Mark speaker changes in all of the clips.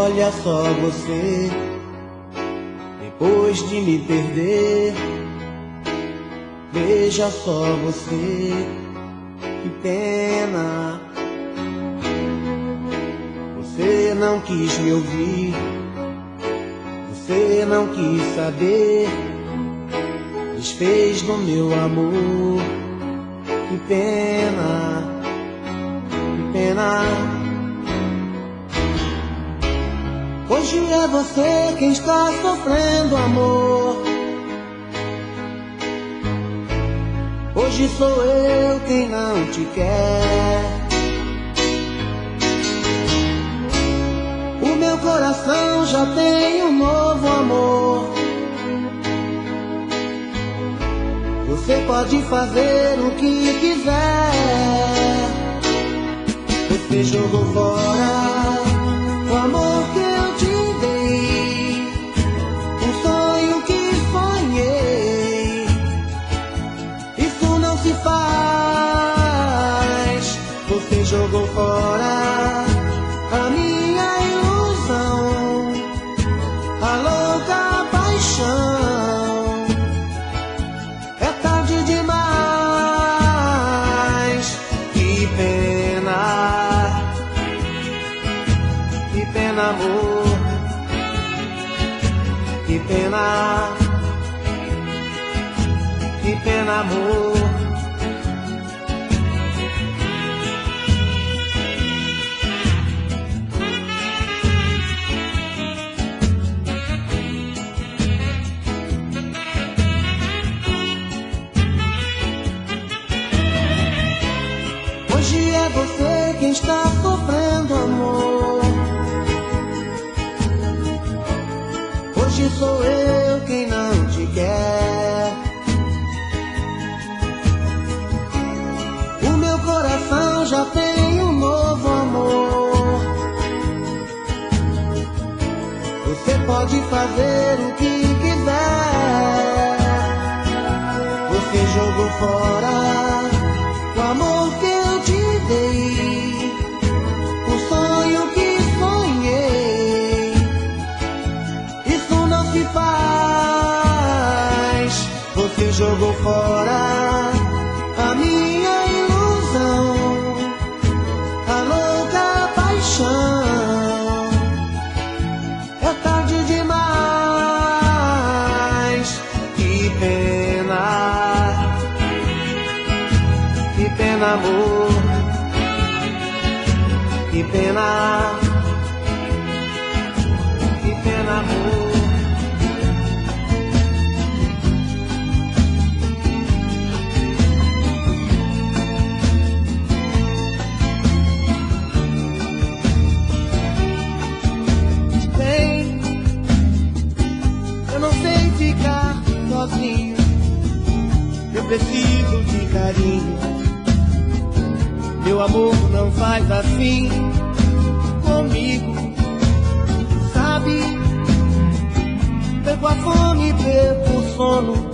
Speaker 1: Olha só você, depois de me perder. Veja só você, que pena. Você não quis me ouvir, você não quis saber, desfez do meu amor. Que pena, que pena. Hoje é você quem está sofrendo, amor. Hoje sou eu quem não te quer. O meu coração já tem um novo amor. Você pode fazer o que quiser. Você jogou fora o amor que eu te dei, um sonho que sonhei. Isso não se faz. Você jogou fora a minha ilusão, a louca paixão. É tarde demais. Que pena, que pena, amor. Que pena, que pena, amor. Hoje é você quem está sofrendo, amor. Hoje sou eu quem não te quer. O meu coração já tem um novo amor. Você pode fazer o que quiser. Você jogou fora o amor que eu te dei, o sonho que sonhei. Isso não se faz. Você jogou fora a minha ilusão, a louca paixão. É tarde demais. Que pena, que pena, amor. Que pena, que pena, amor. Bem, eu não sei ficar sozinho. Eu preciso de carinho. Meu amor não faz assim comigo, sabe? Perco a fome, perco o sono.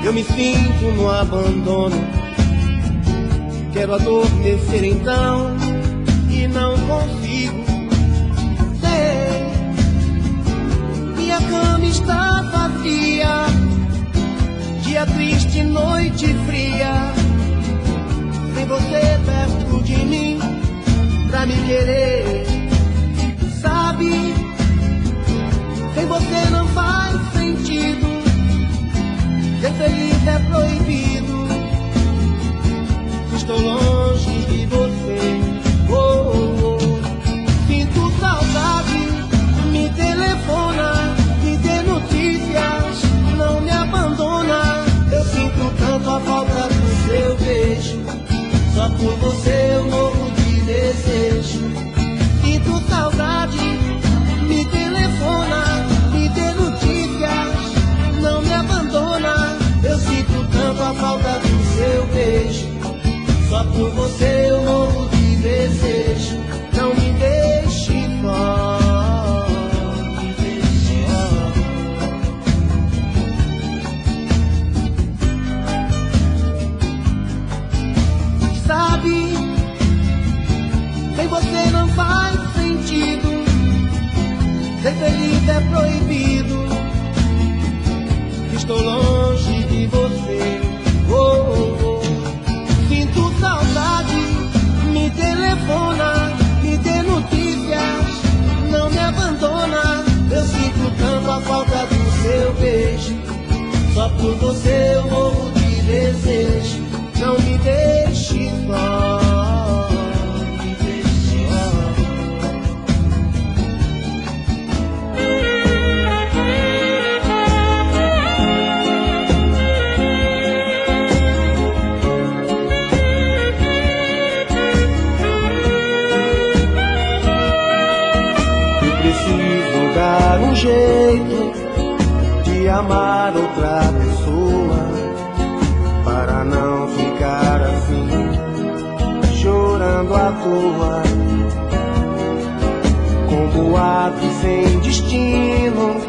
Speaker 1: Eu me sinto no abandono. Quero adormecer então e não consigo. Sei, minha cama está vazia, dia triste, noite fria. Sem você perto de mim, pra me querer, sabe? Sem você não faz sentido. Ser feliz é proibido. Estou longe de você. Oh, oh, oh. Sinto saudade, me telefona, me dê notícias, não me abandona. Eu sinto tanto a falta do seu beijo. Só por você eu morro de desejo. Sinto saudade, me telefona, me dê notícias, não me abandona. Eu sinto tanto a falta do seu beijo. Só por tudo é proibido. Estou longe de você. Oh, oh, oh. Sinto saudade, me telefona, me dê notícias, não me abandona. Eu sinto tanto a falta do seu beijo. Só por você eu morro de desejo. Não me deixe só, me deixe só. Eu preciso dar um jeito de amar outra pessoa, para não ficar assim, chorando à toa, com boatos sem destino,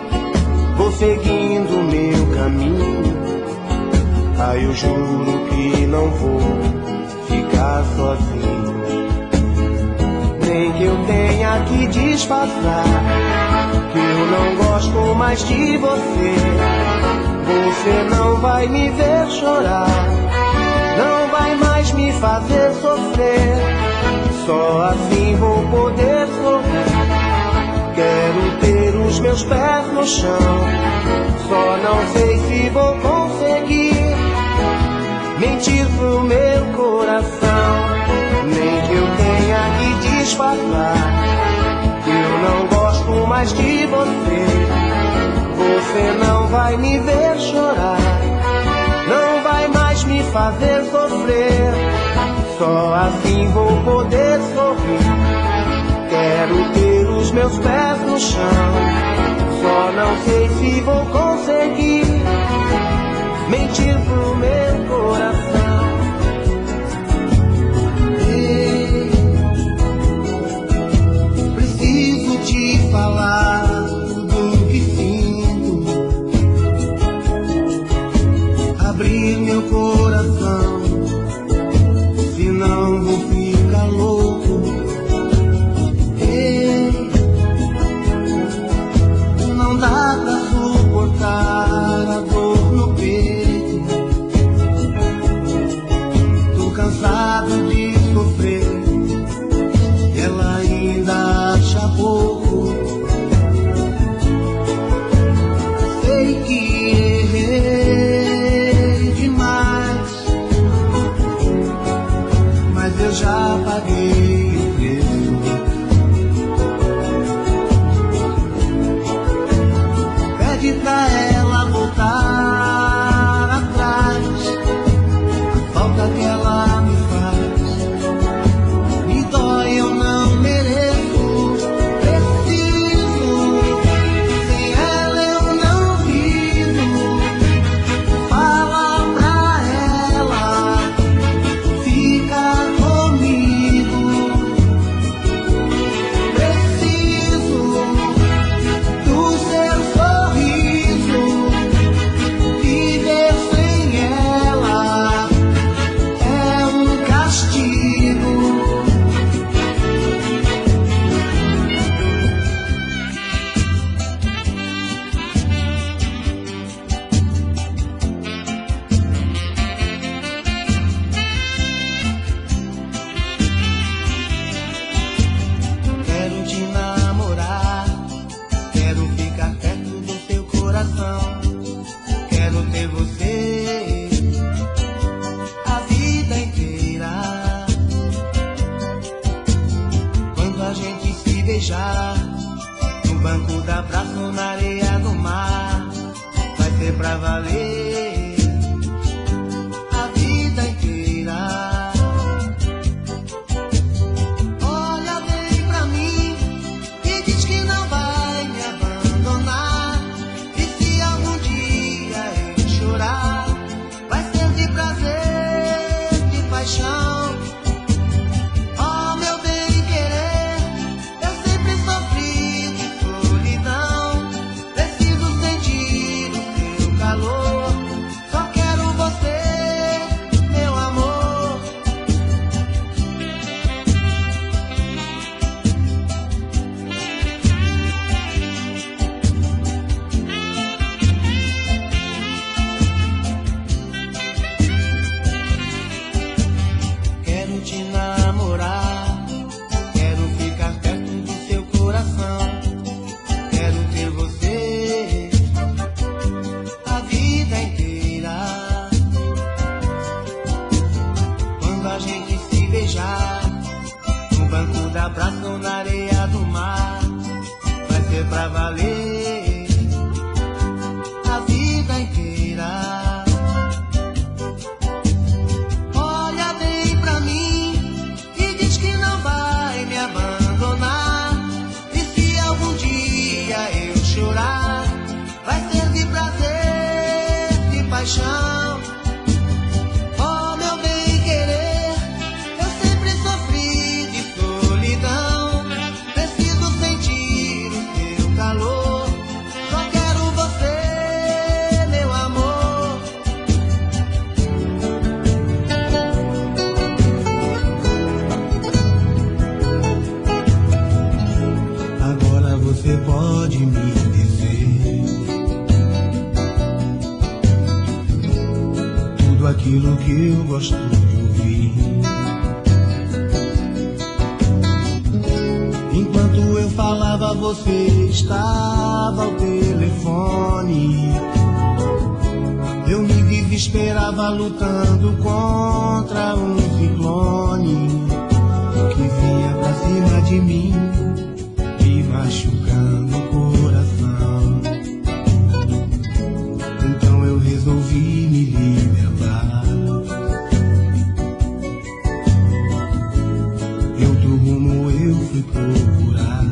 Speaker 1: vou seguindo meu caminho. Aí eu juro que não vou ficar sozinho, nem que eu tenha que disfarçar que eu não gosto mais de você. Você não vai me ver chorar, não vai mais me fazer sofrer. Só assim vou poder sorrir. Quero ter os meus pés no chão, só não sei se vou conseguir mentir pro meu coração. Nem que eu tenha que disfarçar que eu não gosto mais de você. Você não vai me ver chorar, não vai mais me fazer sofrer. Só assim vou poder sorrir. Quero ter os meus pés no chão, só não sei se vou conseguir mentir pro meu coração. Ei, preciso te falar tudo que sinto, abrir meu coração, senão vou ficar louco. Ei, não dá pra suportar a dor no peito. Tô cansado de sofrer, ela ainda acha pouco. Sei que errei demais, mas eu já paguei o preço. Pede pra ela voltar atrás, a falta que ela me faz me dói, eu não mereço. Preciso, sem ela eu não vivo. Fala pra ela, fica comigo. Preciso do seu sorriso, viver sem ela é um castigo. Quero te namorar, quero ficar perto do teu coração. Quero ter você a vida inteira. Quando a gente se beijar no banco da praça ou na areia do mar, vai ser pra valer a vida inteira. Olha bem pra mim e diz que não vai me abandonar. E se algum dia eu chorar, vai ser de prazer, de paixão. Oh, meu bem querer, eu sempre sofri de solidão. Preciso sentir o teu calor. você pode me dizer tudo aquilo que eu gosto de ouvir. Enquanto eu falava, você estava ao telefone. Eu me desesperava lutando contra um ciclone que vinha pra cima de mim, me machucando o coração. Então eu resolvi me libertar. E outro rumo eu fui procurar.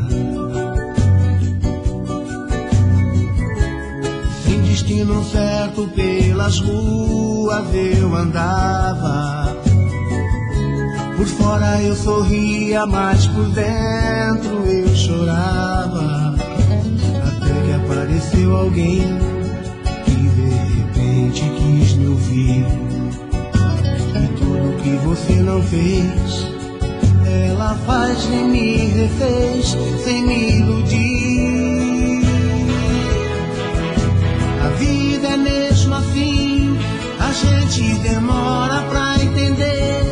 Speaker 1: Sem destino certo pelas ruas eu andava. Por fora eu sorria, mas por dentro eu chorava. Até que apareceu alguém que de repente quis me ouvir. E tudo que você não fez, ela faz e me refez sem me iludir. A vida é mesmo assim, a gente demora pra entender.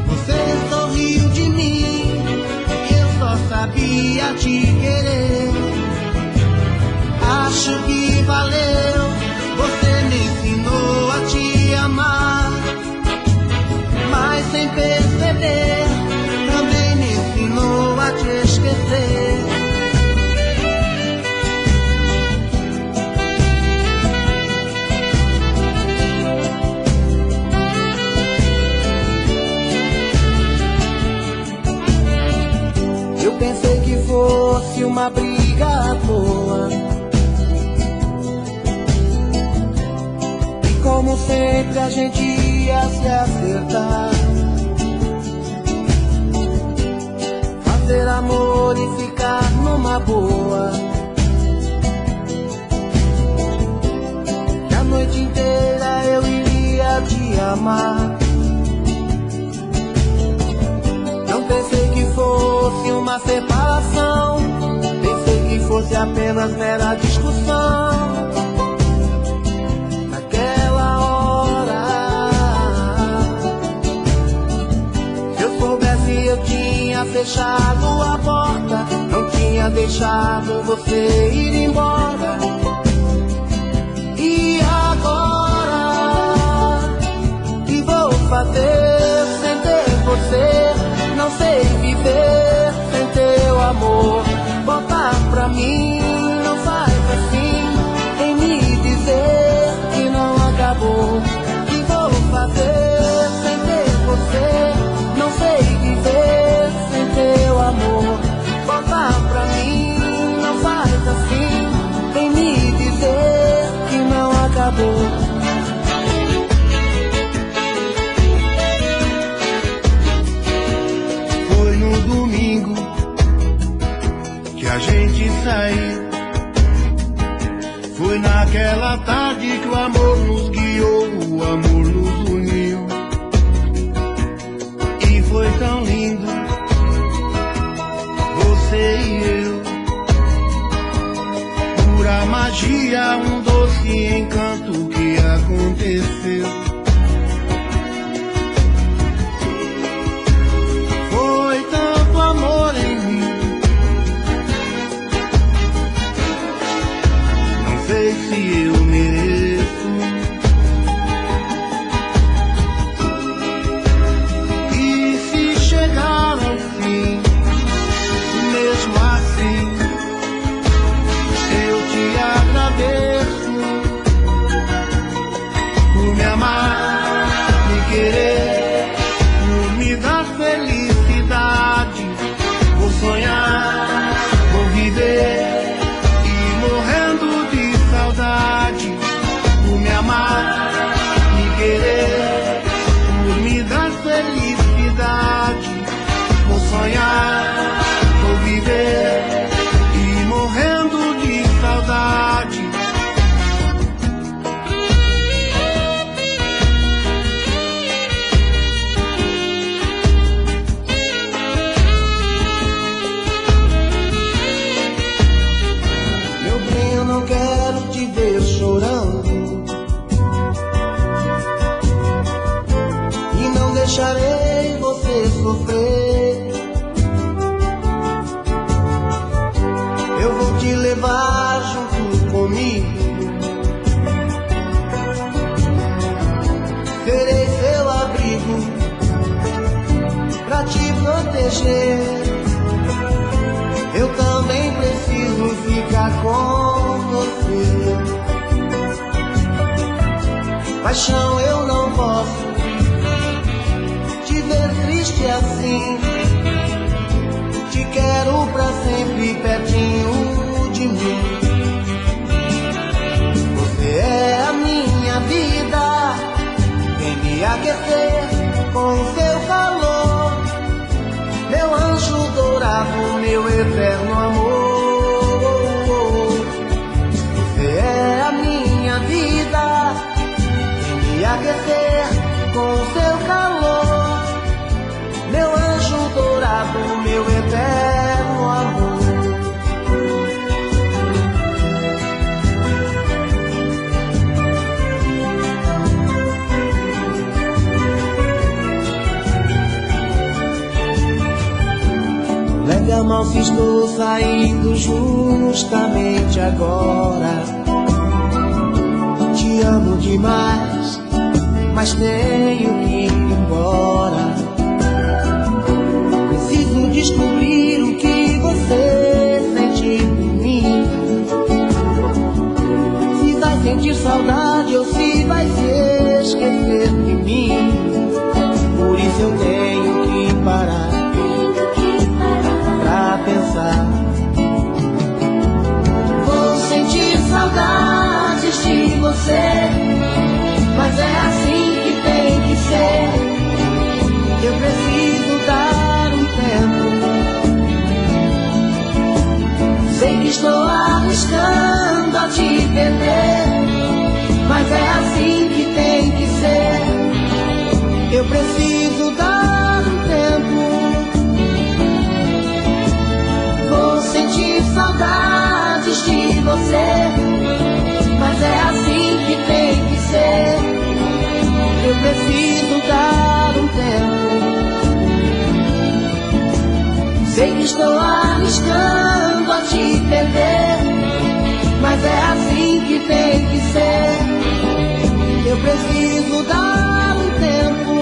Speaker 1: Você sorriu de mim, eu só sabia te querer. Acho que valeu, você me ensinou a te amar. Mas sem perceber, também me ensinou a te esquecer. Eu pensei que fosse uma briga à toa, e como sempre a gente ia se acertar, fazer amor e ficar numa boa, que a noite inteira eu iria te amar. Não pensei que fosse uma separação, pensei que fosse apenas mera discussão. Naquela hora, se eu soubesse eu tinha fechado a porta, não tinha deixado você ir embora. E agora, que vou fazer sem ter você? Não sei viver sem teu amor. Voltar pra mim, não faz assim, em me dizer que não acabou. Que vou fazer sem ter você? Não sei viver sem teu amor. Voltar pra mim, não faz assim, em me dizer que não acabou. Domingo que a gente saiu, foi naquela tarde que o amor nos guiou, o amor nos uniu. E foi tão lindo, você e eu, pura magia, um doce encanto que aconteceu. Amor em mim, não sei se eu mereço. E se chegar ao fim, mesmo assim, eu te agradeço por me amar, me querer, por me dar felicidade. Vou sonhar, vou viver e morrendo de saudade. Por me amar, me querer, por me dar felicidade. Vou sonhar, vou viver levar junto comigo. Serei seu abrigo pra te proteger. Eu também preciso ficar com você. Paixão, eu não posso te ver triste assim. Te quero pra sempre pertinho de mim. Você é a minha vida, vem me aquecer com seu calor. Meu anjo dourado, meu eterno amor. Você é a minha vida, vem me aquecer com seu calor. Meu anjo dourado, meu eterno amor. Lega mal se estou saindo justamente agora. Te amo demais, mas tenho que ir embora. Preciso descobrir o que você sente por mim. Se vai sentir saudade ou se vai se esquecer de mim. Por isso eu tenho que parar pra pensar. Vou sentir saudades de você, mas é assim que tem que ser. Eu preciso dar um tempo. Sei que estou arriscando a te perder, mas é assim que tem que ser. Eu preciso dar um tempo. Vou sentir saudades de você, mas é assim que tem que ser. Eu preciso dar um tempo. Sei que estou arriscando a te perder, mas é assim que tem que ser. Eu preciso dar um tempo.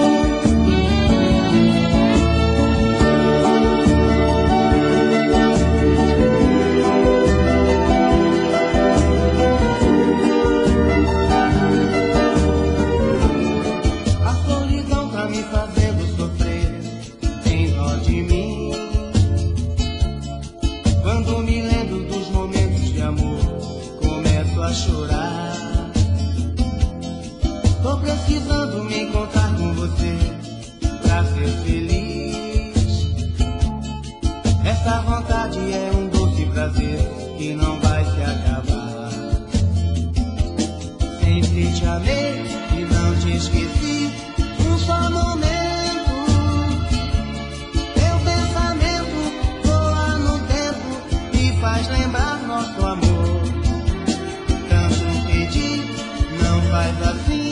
Speaker 1: Tô precisando me encontrar com você pra ser feliz. Essa vontade é um doce prazer que não vai se acabar. Sempre te amei e não te esqueci um só momento. Meu pensamento voa no tempo e faz lembrar nosso amor. Tanto pedir, não faz assim.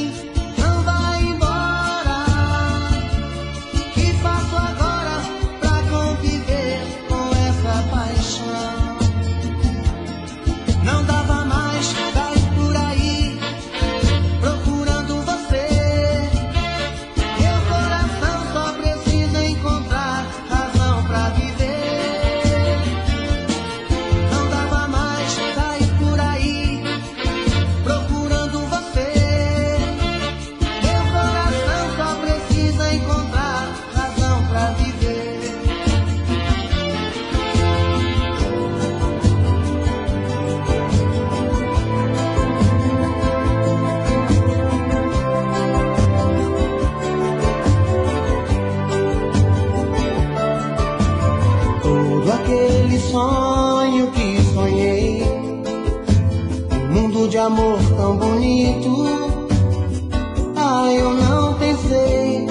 Speaker 1: Aquele sonho que sonhei, um mundo de amor tão bonito. Ah, eu não pensei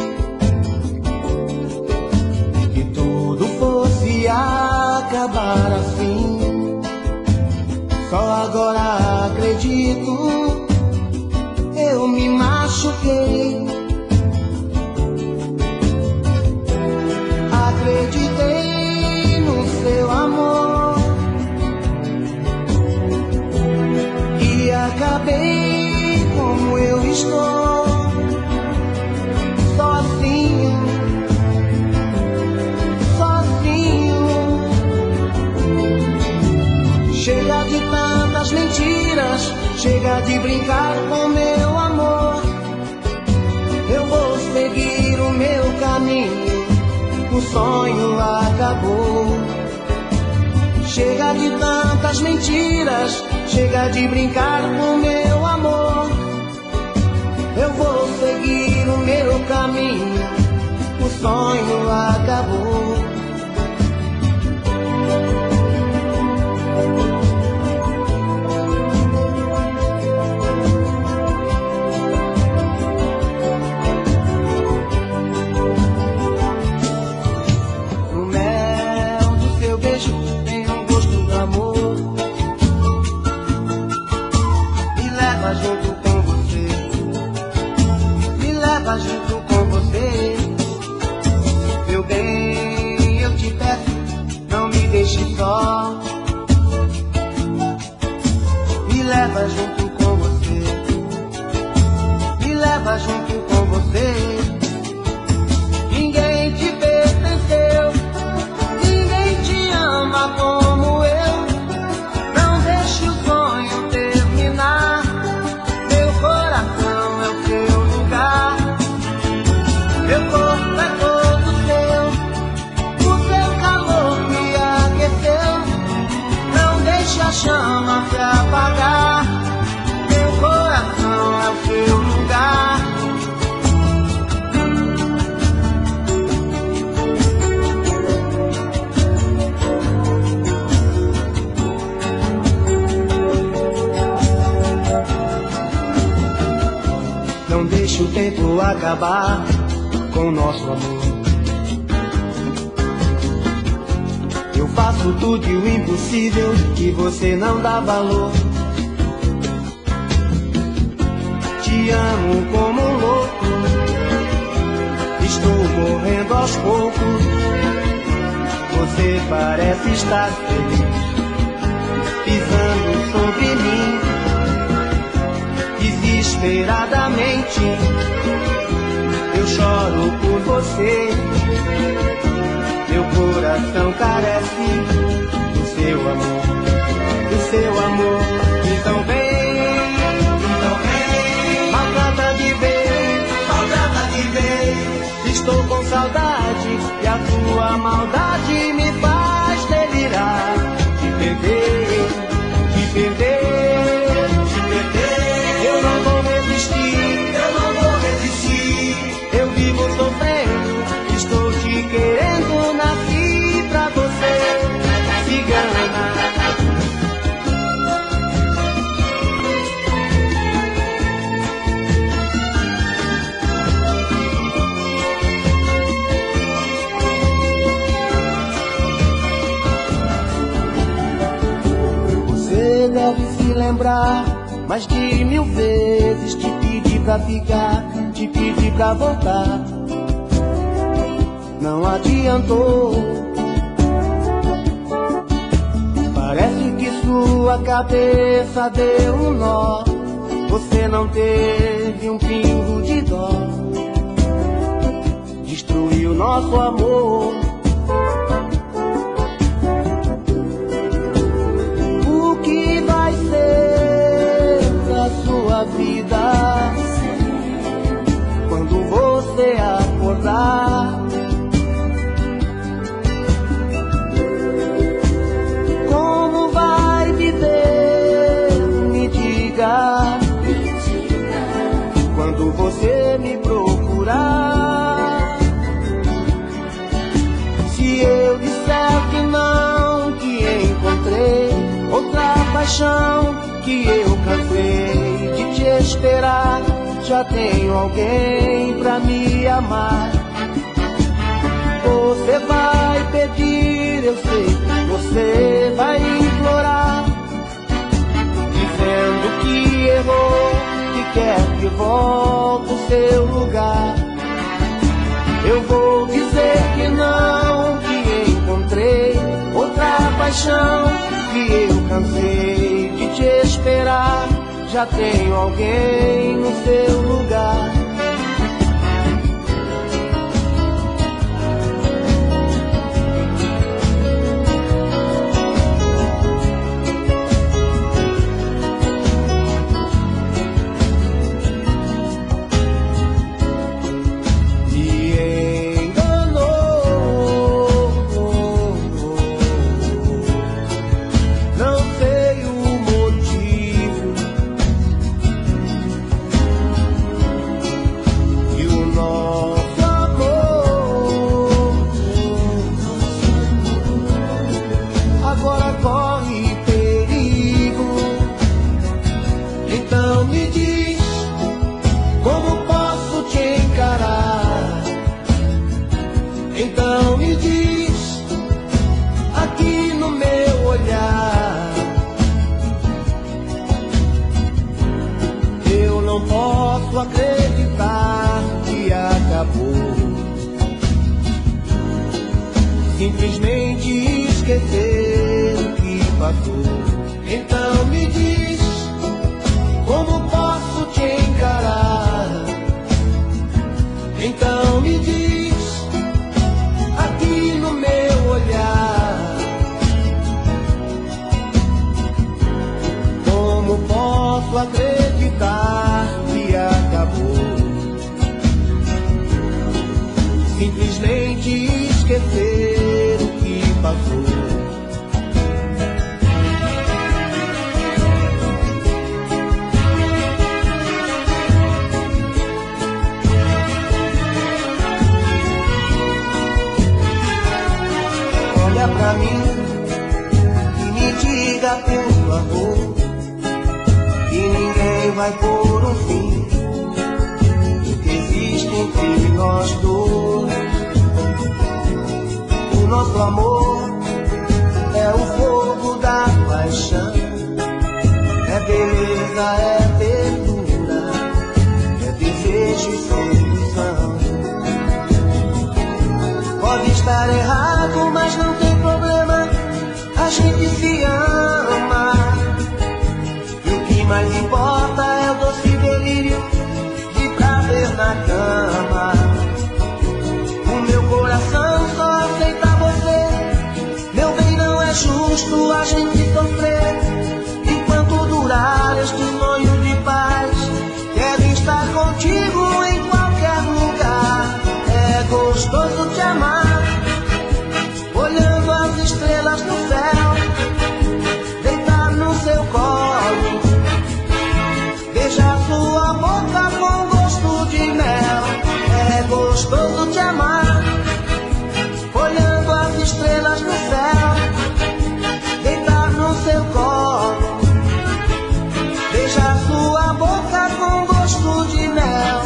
Speaker 1: que tudo fosse acabar assim. Só agora acredito, eu me machuquei. Acreditei no seu amor, Chega de tantas mentiras, chega de brincar com meu amor. Eu vou seguir o meu caminho, o sonho acabou. Chega de tantas mentiras, chega de brincar com meu amor. Eu vou seguir o meu caminho, o sonho acabou. No mel do seu beijo tem um gosto do amor. Me leva junto com você, me leva junto com você. Meu bem, eu te peço, não me deixe só. Me leva junto com você, me leva junto com você. Ninguém te pertenceu, ninguém te ama como eu. Não deixe o sonho terminar, meu coração é o seu lugar. Meu corpo é todo seu, o seu calor me aqueceu. Não deixe a chama se apagar, meu coração é o seu lugar. Não deixe o tempo acabar com o nosso amor. Eu faço tudo e o impossível que você não dá valor. Te amo como um louco, estou morrendo aos poucos. Você parece estar feliz, pisando sobre mim. Desesperadamente eu choro por você. Meu coração carece do seu amor, do seu amor. Então vem, maltrata de vez, maltrata de vez. Estou com saudade e a tua maldade me faz delirar. Te perder, te perder, te perder. Eu não vou resistir, eu não vou resistir. Eu vivo sofrendo, estou te querendo, nasci pra você, cigana. Você deve se lembrar mais de 1000 vezes. Te pedi pra ficar, te pedi pra voltar, não adiantou. Parece que sua cabeça deu um nó. Você não teve um pingo de dó. Destruiu nosso amor. O que vai ser da sua vida quando você acordar? Como vai viver? Me diga. Quando você me procurar, se eu disser que não, que encontrei outra paixão, que eu cansei de te esperar, já tenho alguém pra me amar. Você vai pedir, eu sei, você vai implorar, dizendo que errou, que quer que volte ao seu lugar. Eu vou dizer que não, que encontrei outra paixão, que eu cansei de te esperar, já tenho alguém no seu lugar. passou. Então me diz, como posso te encarar? Então me diz, aqui no meu olhar, como posso acreditar que acabou? Simplesmente esquecer o que passou. Olha pra mim e me diga, por favor, que ninguém vai pôr um fim no que existe entre nós dois. O nosso amor é o fogo da paixão, é beleza, é ternura, é desejo e sedução. Pode estar errado, mas não tem problema, a gente se ama. E o que mais importa é o doce delírio de prazer na cama. O meu coração só aceita você, meu bem, não é justo a gente sofrer. Enquanto durar este sonho de paz, quero estar contigo em qualquer lugar. É gostoso te amar, olhando as estrelas no céu, deitar no seu colo, beijar sua boca com gosto de mel. É gostoso te amar, olhando as estrelas no céu, deitar no seu colo, beijar sua boca com gosto de mel.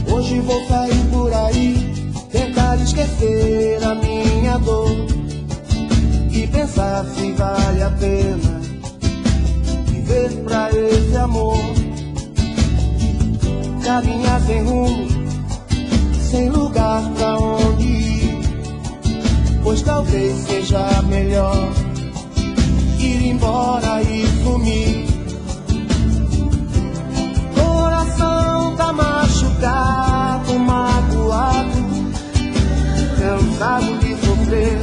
Speaker 1: Hoje vou sair por aí, tentar esquecer a minha dor e pensar se vale a pena viver pra esse amor. Caminhar sem rumo, sem lugar pra onde ir, pois talvez seja melhor ir embora e sumir. Coração tá machucado, magoado, cansado de sofrer,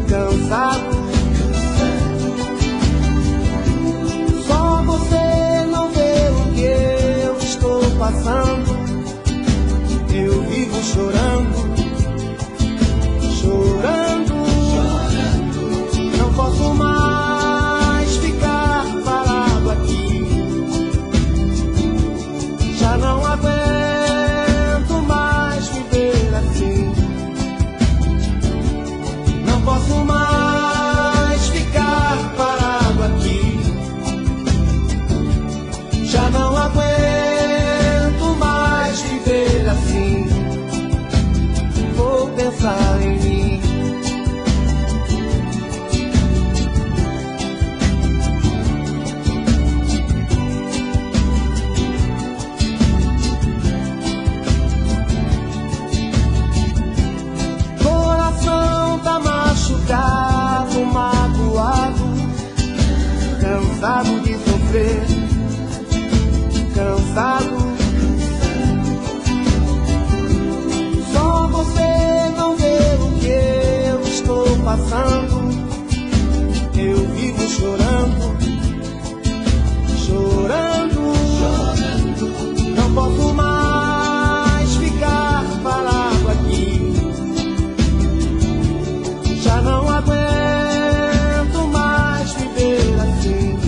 Speaker 1: cansado. Só você não vê o que eu estou passando. Eu vivo chorando, chorando, não posso mais ficar parado aqui. Já não aguento mais viver assim. Não posso mais ficar parado aqui. Já não aguento mais viver assim. Vou pensar em mim. Coração tá machucado, magoado, cansado de sofrer, cansado. Só você não vê o que eu estou passando. Eu vivo chorando, chorando, não posso mais ficar parado aqui. Já não aguento mais viver assim.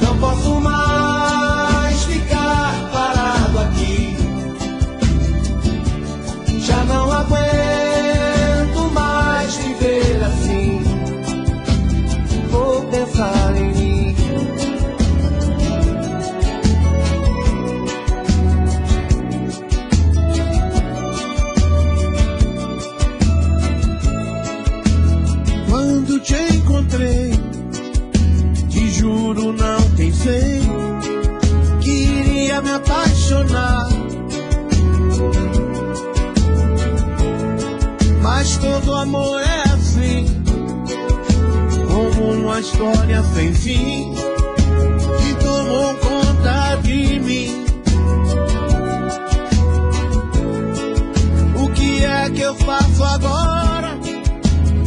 Speaker 1: Não posso mais ficar parado aqui. Já não aguento mais queria me apaixonar, mas todo amor é assim, como uma história sem fim, que tomou conta de mim. O que é que eu faço agora?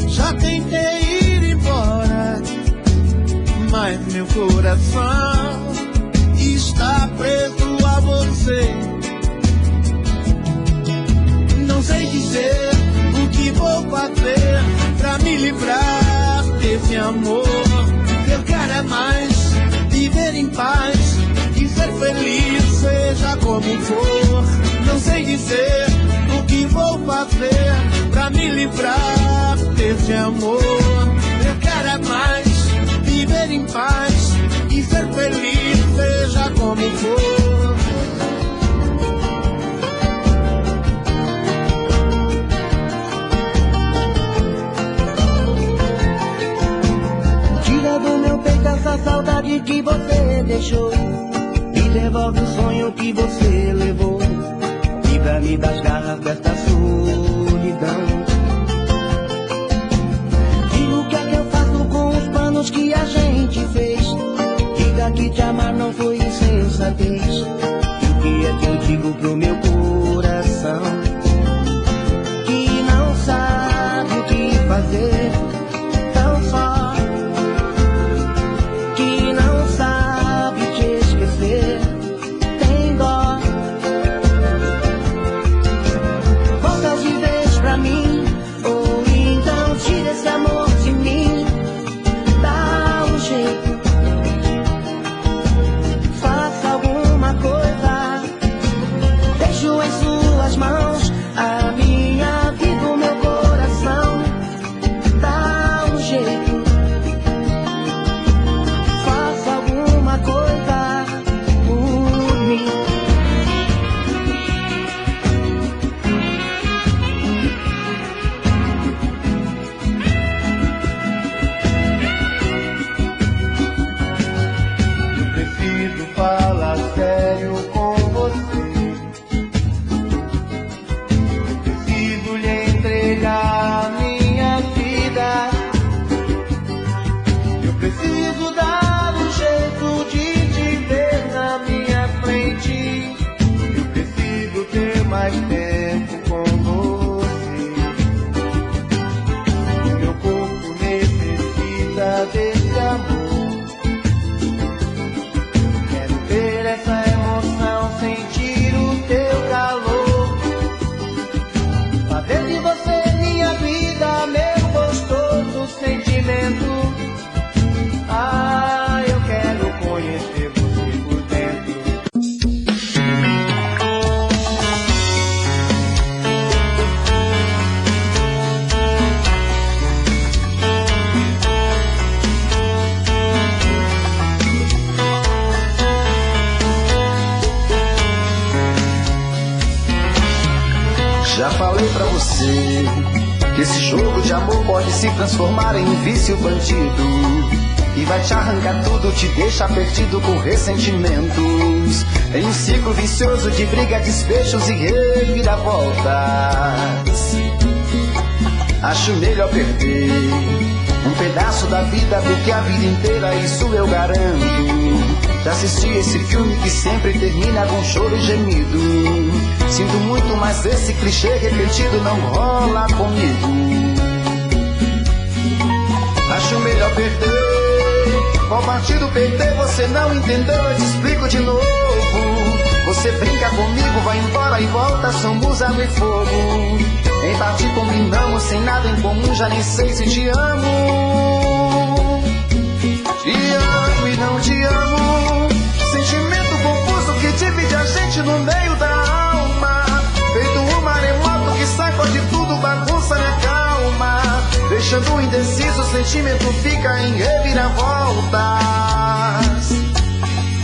Speaker 1: Já tentei ir embora, mas meu coração está preso a você. Não sei dizer o que vou fazer pra me livrar desse amor. Eu quero é mais viver em paz e ser feliz, seja como for. Não sei dizer o que vou fazer pra me livrar desse amor. Eu quero é mais viver em paz e ser feliz, seja como for.
Speaker 2: Tira do meu peito essa saudade que você deixou, me devolve o sonho que você levou, livra-me das garras desta solidão. E o que é que eu faço com os planos que a gente fez? Diga que te amar não foi insensatez. E o que é que eu digo pro meu coração, que não sabe o que fazer, tão só, que não sabe te esquecer, tem dó. Volta de vez pra mim, ou então tira esse amor de mim. Dá um jeito, faça alguma coisa, deixo em suas mãos a minha vida, o meu coração. Dá um jeito, faça alguma coisa por mim.
Speaker 1: Preciso falar sério com você. Preciso lhe entregar minha vida. Eu preciso dar um jeito de te ver na minha frente. Eu preciso ter mais tempo com você. O meu corpo necessita desse amor. Quero ter essa emoção, sentir o teu calor, fazer de você minha vida, meu gostoso sentimento. Ah, eu quero conhecer você por dentro.
Speaker 3: Já falei pra você que esse jogo de amor pode se transformar em um vício bandido, e vai te arrancar tudo, te deixar perdido com ressentimentos, em um ciclo vicioso de briga, desfechos e reviravoltas. Acho melhor perder um pedaço da vida do que a vida inteira, isso eu garanto. Já assisti esse filme que sempre termina com choro e gemido. Sinto muito, mas esse clichê repetido não rola comigo. Acho melhor perder. Qual partido perder você não entendeu, eu te explico de novo. Você brinca comigo, vai embora e volta, somos água e fogo. Em partir combinamos, sem nada em comum, já nem sei se te amo. Te amo e não te amo, sentimento confuso que divide a gente no meio da alma. Feito um maremoto que sacode tudo, bagunça minha calma. Deixando indeciso, o sentimento fica em reviravoltas.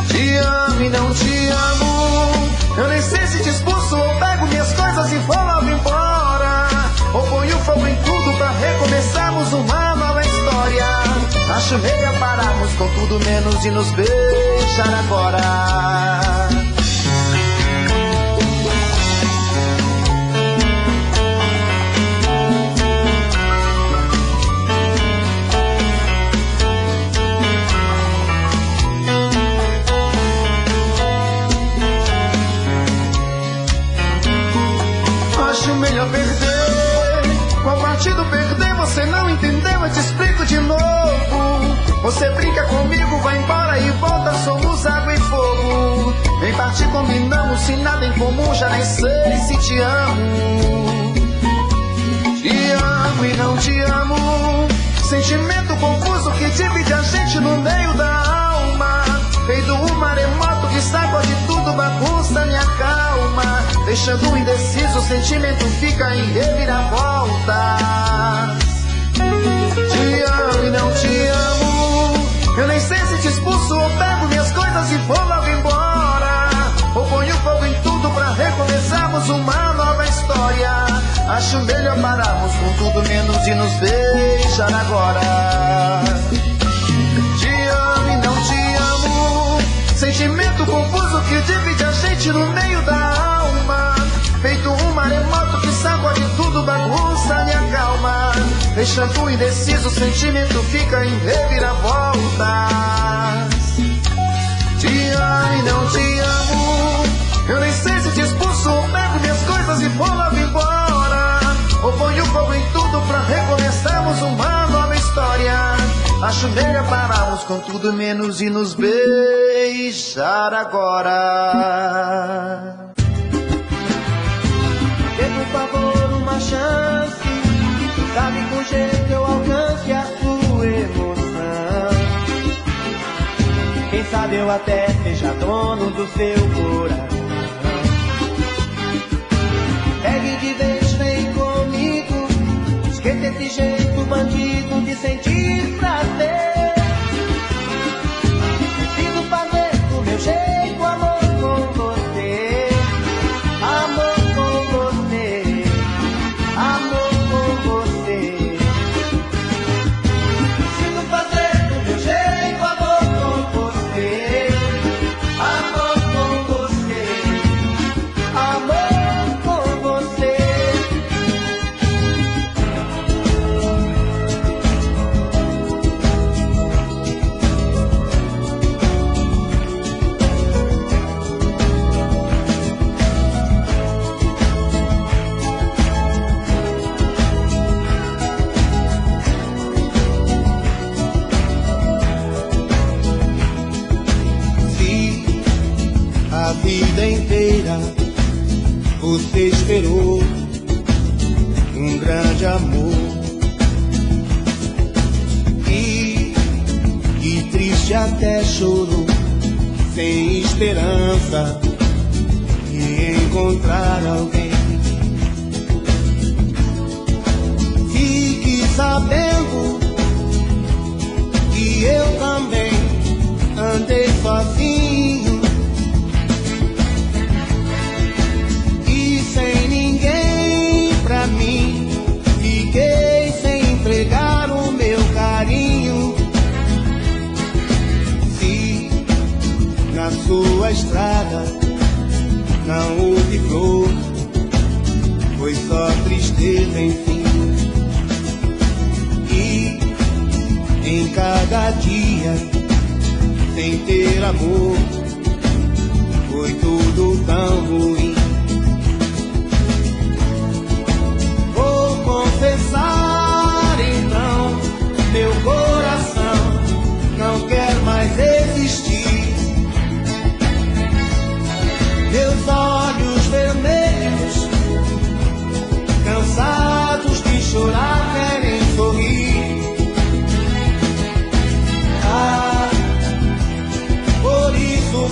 Speaker 3: Te amo e não te amo, eu nem sei se te expulso ou pego minhas coisas e vou logo embora, ou ponho fogo em tudo pra recomeçarmos uma nova história. Acho melhor pararmos com tudo menos de nos beijar agora. partido perder, você não entendeu, eu te explico de novo. Você brinca comigo, vai embora e volta, somos água e fogo. Em parte combinamos, se nada em comum, já nem sei se te amo. Te amo e não te amo, sentimento confuso que divide a gente no meio da alma. Feito um maremoto que sacode tudo, bagunça minha calma. Deixando indeciso, o sentimento fica em reviravolta. Te amo e não te amo, eu nem sei se te expulso ou pego minhas coisas e vou logo embora. Ou ponho fogo em tudo pra recomeçarmos uma nova história. Acho melhor pararmos com tudo menos de nos beijar agora. Te amo e não te amo, sentimento confuso que divide a gente no meio da alma. Feito um maremoto que sacode tudo, bagunça minha calma. Deixando indeciso, o sentimento fica em reviravoltas. Te amo e não te amo, eu nem sei se te expulso ou pego minhas coisas e vou logo embora. Ou ponho fogo em tudo pra recomeçarmos uma nova história. Acho melhor pararmos com tudo menos e nos beijar agora.
Speaker 2: Dê por favor uma chance, sabe com jeito eu alcance a sua emoção. Quem sabe eu até seja dono do seu coração. Pegue de vez, vem comigo, esqueça esse jeito bandido de sentir prazer. Preciso fazer do meu jeito amor com você. Amor com você, amor com você. Preciso fazer do meu jeito amor com você. Amor com você, amor com você.
Speaker 1: A vida inteira você esperou um grande amor. E triste até chorou, sem esperança de encontrar alguém. Fique sabendo que eu também andei sozinho. Sem ninguém pra mim, fiquei sem entregar o meu carinho. Se na sua estrada não houve flor, foi só tristeza enfim. E em cada dia, sem ter amor, foi tudo tão ruim. Confessar então, meu coração não quer mais existir. Meus olhos vermelhos, cansados de chorar, querem sorrir. Ah, por isso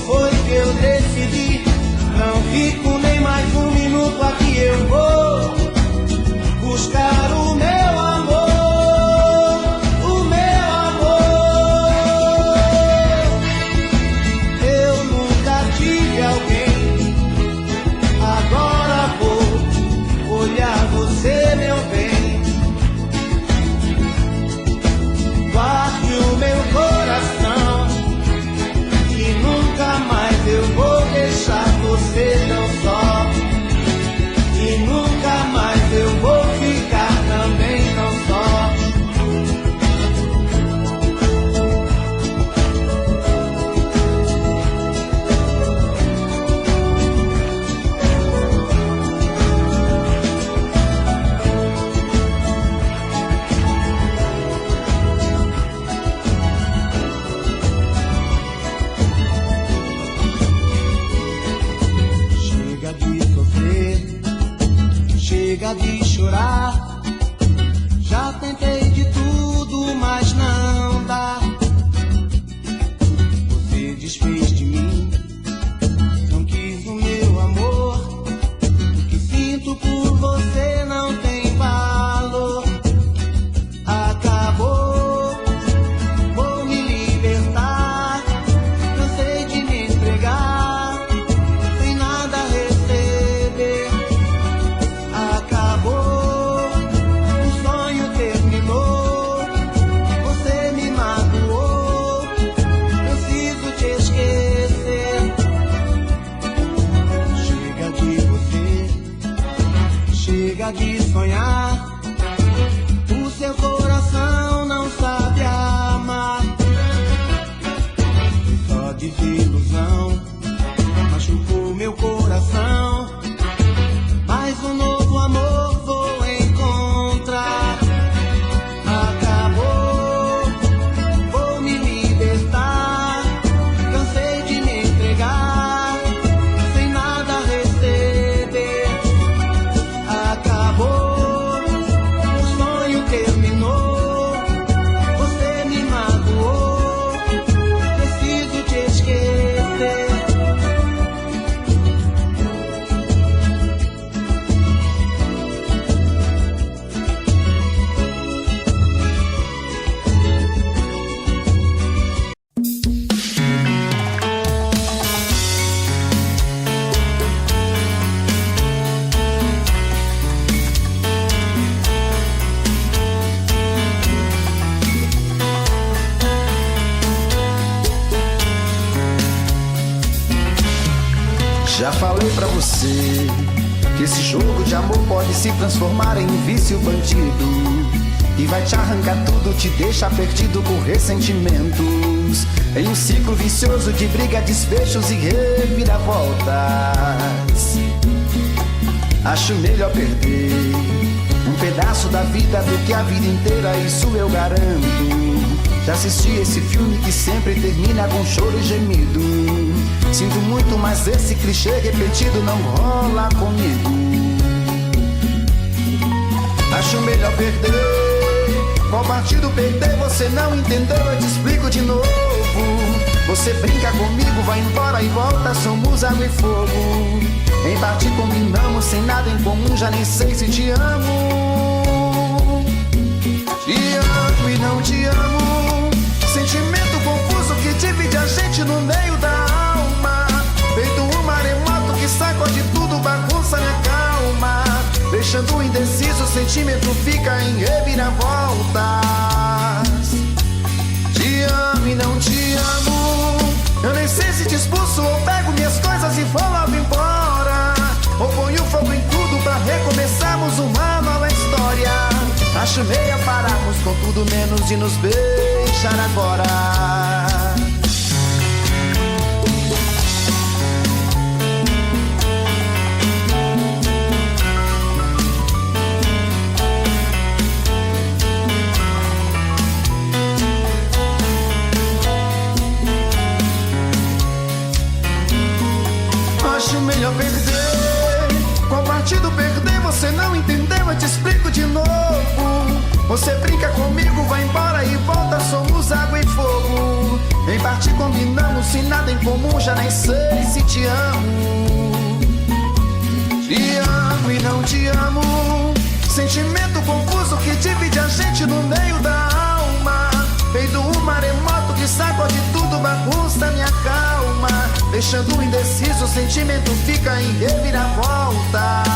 Speaker 2: Chega de chorar. Já tentei de tudo, mas não dá. Você desfez de mim, não quis o meu amor. O que sinto por você não tem valor. Acabou, vou me libertar. Cansei de me entregar, sem nada receber. Acabou, o sonho terminou. Você me magoou, preciso te esquecer. Chega de você, chega de sonhar. O seu coração não sabe amar. Só desilusão machucou meu coração. Mas um novo amor vou encontrar. Acabou, vou me libertar. Cansei de me entregar, sem nada receber. Acabou, o sonho terminou. Você me magoou, preciso te esquecer.
Speaker 3: Já falei pra você que esse jogo de amor pode se transformar em um vício bandido, e vai te arrancar tudo, te deixar perdido com ressentimentos, em um ciclo vicioso de briga, desfechos e reviravoltas. Acho melhor perder um pedaço da vida do que a vida inteira, isso eu garanto. Já assisti esse filme que sempre termina com choro e gemido. Sinto muito, mas esse clichê repetido não rola comigo. Acho melhor perder. Qual partido perder? Você não entendeu, eu te explico de novo. Você brinca comigo, vai embora e volta, somos água e fogo. Em parte combinamos, sem nada em comum, já nem sei se te amo. Te amo e não te amo. Sentimento confuso que divide a gente no meio da alma. Feito um maremoto que sacode tudo, bagunça minha calma. Deixando indeciso, o sentimento fica em reviravoltas. Te amo e não te amo. Eu nem sei se te expulso ou pego minhas coisas e vou logo embora, ou ponho fogo em tudo pra recomeçarmos uma nova história. Acho meia pararmos com tudo menos de nos beijar agora. Acho melhor perder. Qual partido perder? Você não entendeu, eu te explico de novo. Você brinca comigo, vai embora e volta, somos água e fogo. Em parte combinamos, sem nada em comum, já nem sei se te amo. Te amo e não te amo. Sentimento confuso que divide a gente no meio da alma. Feito um maremoto que sacode tudo, bagunça minha calma. Deixando indeciso, o sentimento fica em reviravoltas.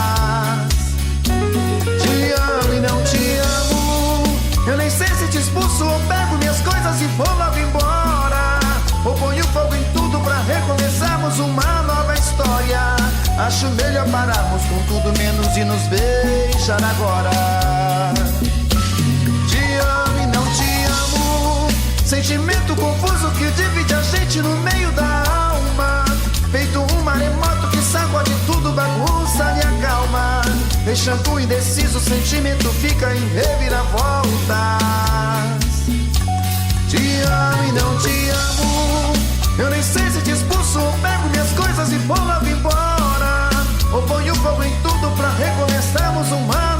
Speaker 3: Te amo e não te amo. Eu nem sei se te expulso ou pego minhas coisas e vou logo embora, ou ponho fogo em tudo pra recomeçarmos uma nova história. Acho melhor pararmos com tudo menos de nos beijar agora. Te amo e não te amo. Sentimento confuso que divide a gente no meio da alma. Feito um maremoto que sacode tudo, bagunça minha calma. Deixando indeciso, o sentimento fica em reviravoltas. Te amo e não te amo. Eu nem sei se te expulso ou pego minhas coisas e vou logo embora, ou ponho fogo em tudo pra recomeçarmos uma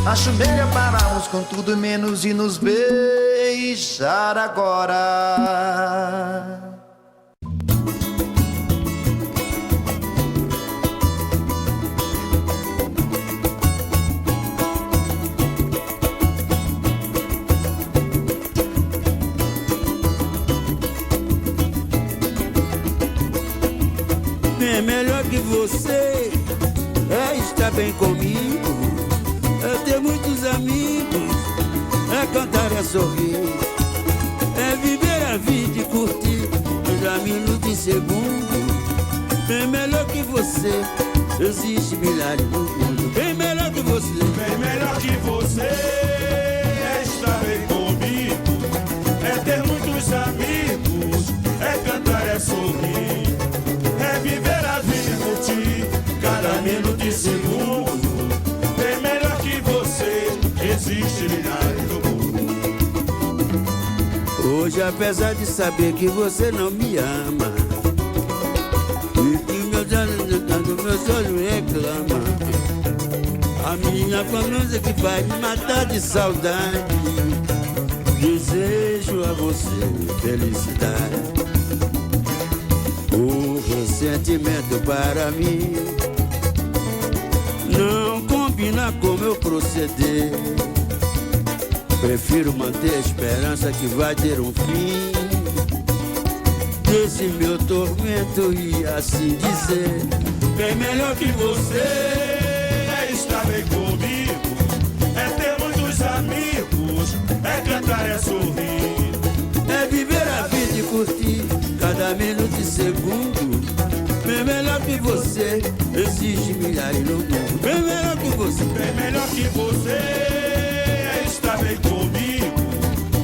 Speaker 3: Acho melhor pararmos com tudo menos e nos beijar agora.
Speaker 4: É melhor que você é estar bem comigo, é ter muitos amigos, é cantar, é sorrir, é viver a vida e curtir cada minuto e segundo. Bem melhor que você, existe milhares no mundo. Bem melhor que você,
Speaker 5: bem melhor que você é estar bem comigo, é ter muitos amigos, é cantar, é sorrir, é viver a vida e curtir cada minuto e segundo. Bem melhor que você, existe milhares no mundo.
Speaker 4: Hoje, apesar de saber que você não me ama e que meus olhos reclamam, a minha famosa que vai me matar de saudade, desejo a você felicidade. O ressentimento para mim não combina com meu proceder. Prefiro manter a esperança que vai ter um fim desse meu tormento e assim dizer:
Speaker 5: bem melhor que você é estar bem comigo, é ter muitos amigos, é cantar, é sorrir,
Speaker 4: é viver a vida e curtir cada minuto e segundo. Bem melhor que você, existe milhares no mundo. Bem melhor que você,
Speaker 5: bem melhor que você é estar bem comigo,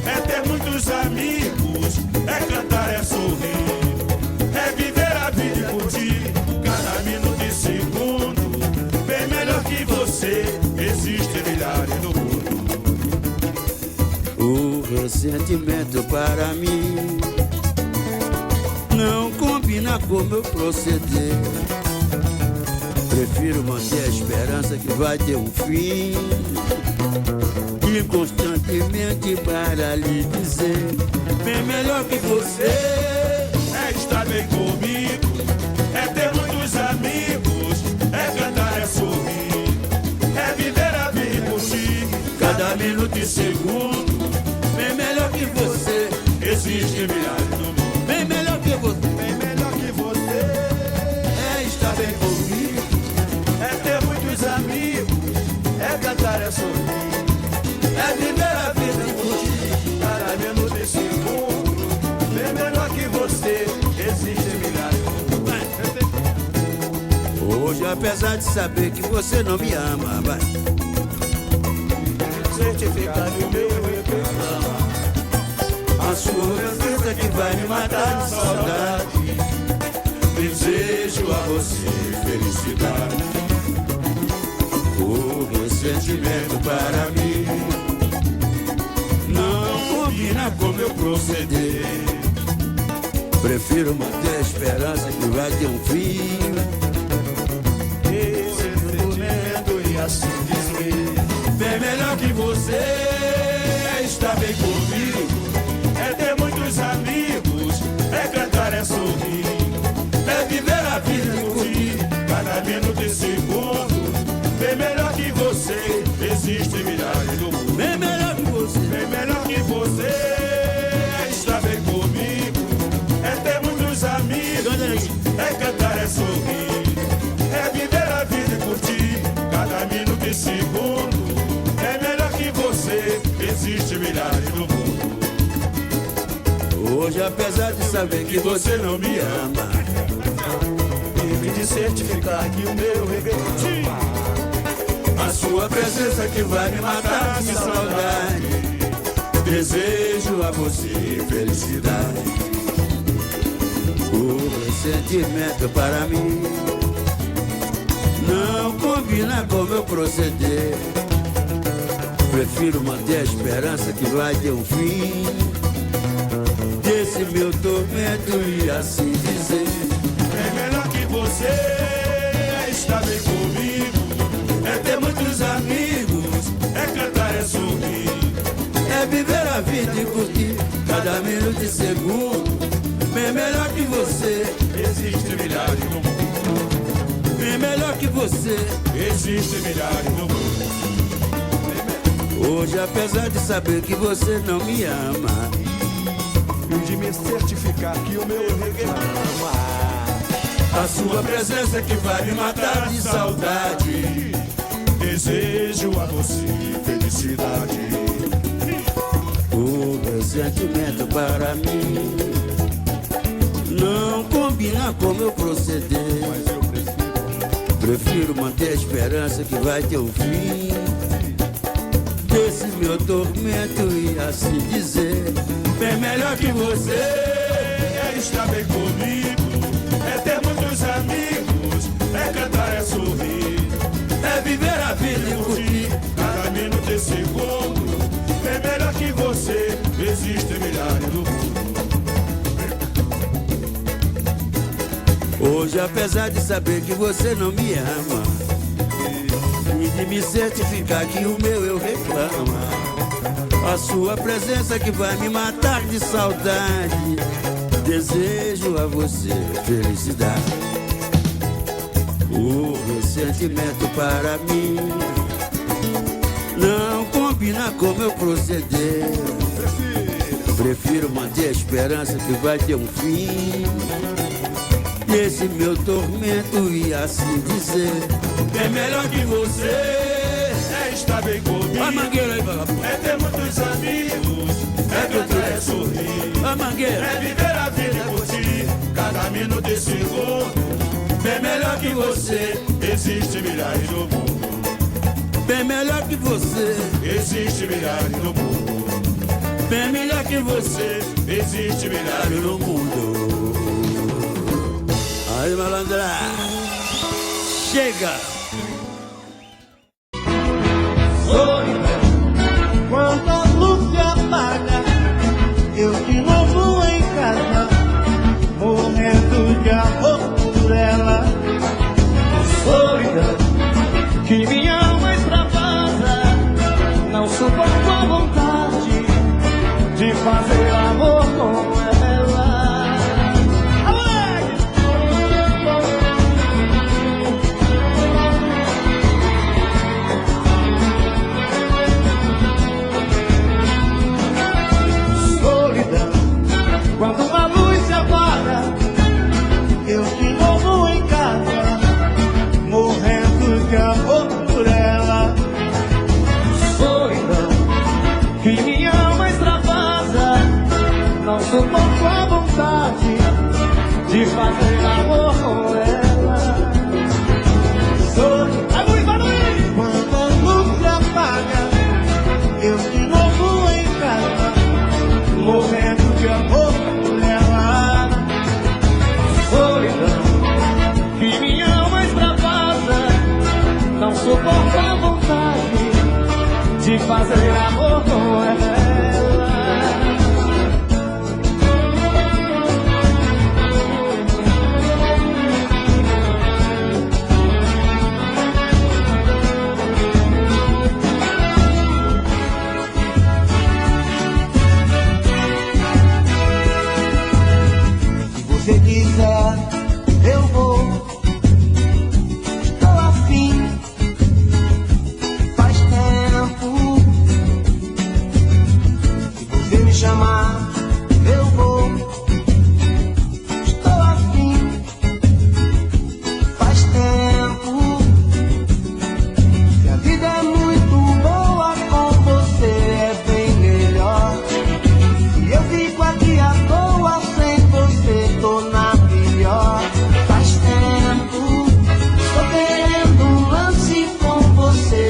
Speaker 5: é ter muitos amigos, é cantar, é sorrir, é viver a vida e curtir cada minuto e segundo. Bem melhor que você, existe milhares no mundo.
Speaker 4: O ressentimento para mim não combina com meu proceder. Prefiro manter a esperança que vai ter um fim e constantemente para lhe dizer: bem melhor que você
Speaker 5: é estar bem comigo, é ter muitos amigos, é cantar, é sorrir, é viver a vida e curtir cada minuto e segundo. Bem melhor que você, existe milhares no mundo.
Speaker 4: Bem melhor que você,
Speaker 5: bem melhor que você é estar bem comigo, é ter muitos amigos, é cantar, é sorrir, é viver a vida e curtir cada minuto e segundo. Bem melhor que você, existe milhares no mundo.
Speaker 4: Hoje, apesar de saber que você não me ama, vai
Speaker 5: certificado o meu reclama,
Speaker 4: a sua presença que vai me matar de saudade.
Speaker 5: Desejo a você felicidade.
Speaker 4: O ressentimento para mim não combina com meu proceder. Prefiro manter a esperança que vai ter um fim
Speaker 5: esse sentimento e assim dizer: bem melhor que você é estar bem comigo, é ter muitos amigos, é cantar, é sorrir, é viver a vida e curtir cada minuto e segundo. Bem melhor que você, existe milhares no mundo.
Speaker 4: bem melhor que você,
Speaker 5: bem melhor que você é estar bem comigo, é ter muitos amigos, é cantar, é sorrir, é viver a vida e curtir cada minuto e segundo. É melhor que você, existe milhares no mundo.
Speaker 4: Hoje, apesar de saber que você não me ama,
Speaker 5: Tive de certificar que o meu reclama,
Speaker 4: a sua presença que vai me matar de saudade. Desejo a você felicidade. O ressentimento para mim não combina com meu proceder. Prefiro manter a esperança que vai ter um fim desse meu tormento e assim dizer:
Speaker 5: é melhor que você é estar bem comigo, é ter muitos amigos,
Speaker 4: a vida e curtir cada minuto e segundo. Bem melhor que você,
Speaker 5: Existem milhares no mundo.
Speaker 4: bem melhor que você.
Speaker 5: Existem milhares no mundo.
Speaker 4: Hoje, apesar de saber que você não me ama,
Speaker 5: E de me certificar que o meu reclama.
Speaker 4: a sua presença que vai me matar de saudade.
Speaker 5: Desejo a você felicidade.
Speaker 4: O ressentimento para mim não combina com meu proceder.
Speaker 5: Mas eu
Speaker 4: Prefiro manter a esperança que vai ter um fim desse meu tormento e assim dizer: bem melhor que você
Speaker 5: é estar bem comigo, é ter muitos amigos, é cantar, é sorrir,
Speaker 4: é viver a vida e curtir
Speaker 5: cada minuto e segundo. É melhor que você, existem milhares no mundo.
Speaker 4: Hoje, apesar de saber que você não me ama e de me certificar que o meu eu reclama, a sua presença que vai me matar de saudade. Desejo a você felicidade. O ressentimento para mim não combina com meu proceder. Prefiro manter a esperança que vai ter um fim desse meu tormento e assim dizer: bem melhor que você
Speaker 5: É estar bem comigo,
Speaker 4: a mangueira aí, vagabundo.
Speaker 5: é ter muitos amigos, é cantar, é sorrir,
Speaker 4: A mangueira.
Speaker 5: é viver a vida e curtir cada minuto e segundo.
Speaker 4: Bem melhor que você,
Speaker 5: Existem milhares no mundo.
Speaker 4: bem melhor que você,
Speaker 5: Existem milhares no mundo.
Speaker 4: bem melhor que você
Speaker 5: Existem milhares
Speaker 4: no mundo. Aí, malandra, chega!
Speaker 1: Quando a luz se apaga, eu de novo em casa, morrendo de amor por ela. Solidão que minha alma extravasa, não suporto a vontade de fazer amor com ela. Quando a luz se apaga, eu de novo em casa, morrendo de amor por ela. Solidão que minha alma extravasa, não suporto a vontade de fazer amor com ela. Solidão, quando a luz se apaga, eu de novo em casa, morrendo de amor por ela. Solidão que minha alma extravasa, não suporta a vontade de fazer amor com ela. Se você quiser, eu vou. Estou afim, faz tempo. Se você me chamar, eu vou. Estou afim, faz tempo. Se a vida é muito boa, com você é bem melhor. E eu fico aqui à toa sem você, tô na pior. Faz tempo, estou querendo um lance com você.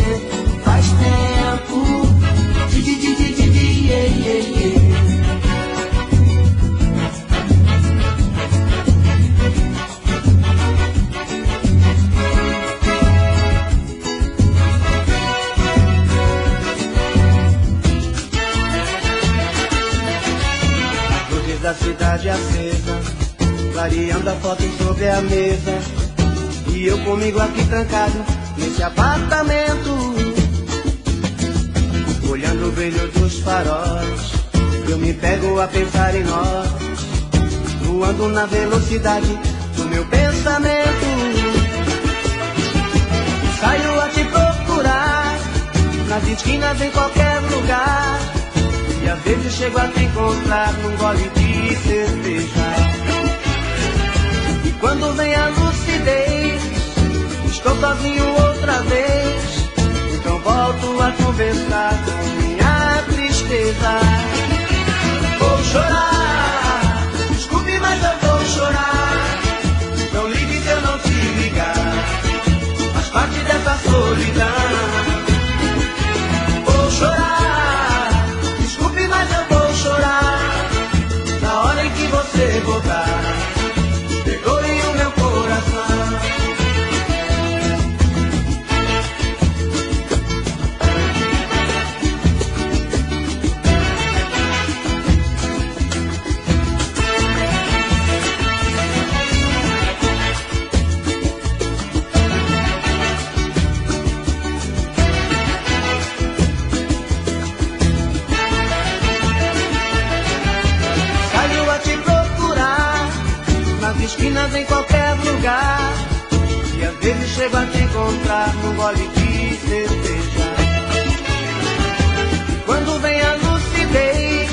Speaker 1: Faz tempo, yeah, yeah, yeah. Luzes da cidade acesa, clareando a foto sobre a mesa. E eu comigo aqui trancado nesse apartamento, olhando o brilho dos faróis.
Speaker 2: eu me pego a pensar em nós, voando na velocidade do meu pensamento. Saio a te procurar, nas esquinas, em qualquer lugar, e às vezes chego a te encontrar num gole de cerveja. E quando vem a lucidez, estou sozinho outra vez, então volto a conversar com minha tristeza. Vou chorar, desculpe, mas eu vou chorar. Não ligue se eu não te ligar, faz parte dessa solidão. Vou chorar, desculpe, mas eu vou chorar. Na hora em que você voltar, perdoe o meu coração. Esquinas, em qualquer lugar, e às vezes chego a te encontrar num gole de cerveja. E quando vem a lucidez,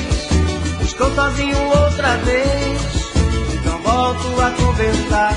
Speaker 2: estou sozinho outra vez, então volto a conversar